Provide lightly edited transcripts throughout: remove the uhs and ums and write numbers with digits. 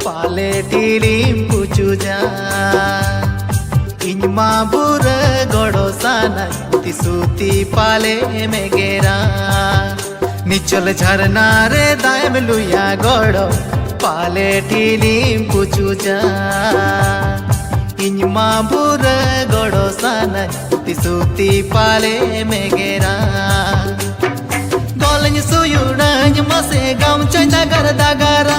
पाले टीलिम पुचुजा इनमा बुरा गड़ो साना तिसुती पाले मेगेरा निचल झरना रे दायम लुया गड़ो पाले टीलिम पुचुजा इनमा बुरा गड़ो साना तिसुती पाले मेगेरा गोलኝ सुयुड़ኝ मसे गाम चैता कर दागारा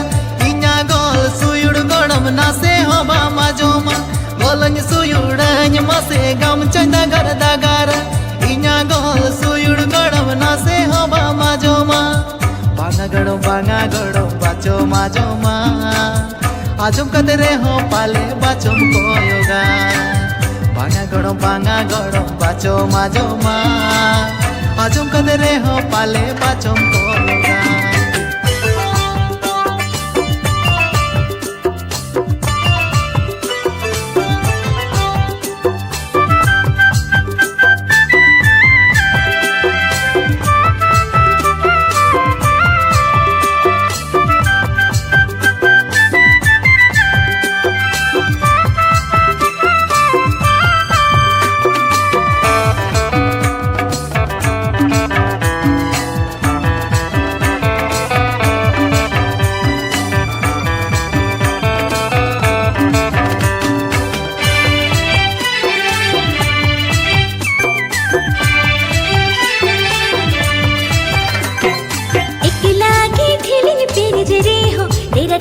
इन्या गोल सुयुड़ गड़म नासे हो बामा जोमा गोलኝ सुयुड़ኝ मसे गाम चैता कर दागारा इन्या गोल सुयुड़ गड़म नासे हो बामा जोमा बांगा गड़ो बाचो माजोमा आजम कदरे हो पाले बाचोम कोयोगा बांगा गड़ो बाचो माजोमा आजम कदरे हो पाले बाचोम कोयोगा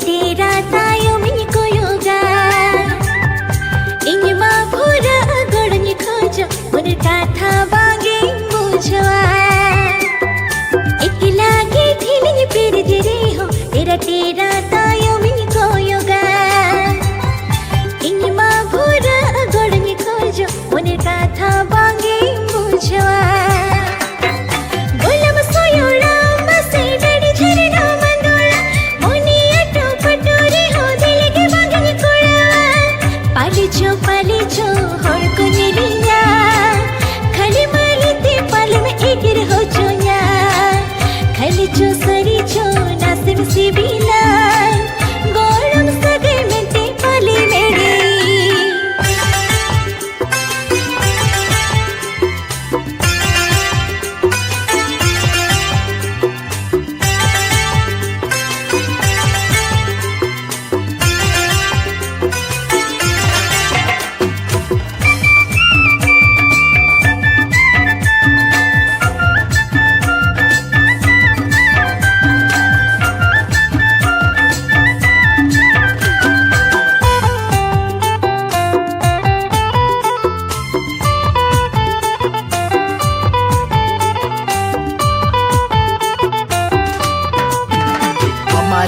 तेरा तायो मिनी कोयोगा इन्मा भूरा गड़नी खोजो उन काथा बागे मुझवा इकला के ठिलिंग पेर जरे हो तेरा तायो मिनी कोयोगा इन्मा भूरा गड़नी खोजो उन काथा बागे मुझवा पालिचो हर को निलिया खाली मालते पाल में एगिर हो चोया खालीचो सरीचो नासिब सिबिला गोरम सगे में ते पाली मेरे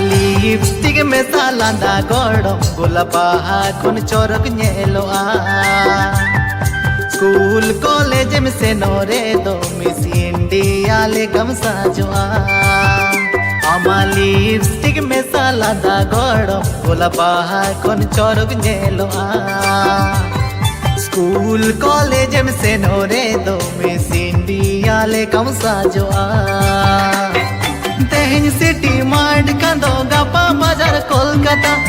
लिपस्टिक में सालांदा गड़म गोलापा कोन चोरक नेलोआ स्कूल कॉलेज में से नोरे दो मिस इंडिया ले गम साजवा अमा लिपस्टिक में सालांदा गड़म गोलापा कोन चोरक नेलोआ स्कूल कॉलेज में से नोरे दो मिस इंडिया ले गम साजवा तेहन सिटी मार्ट कंदो गपा बाजार कोलकाता।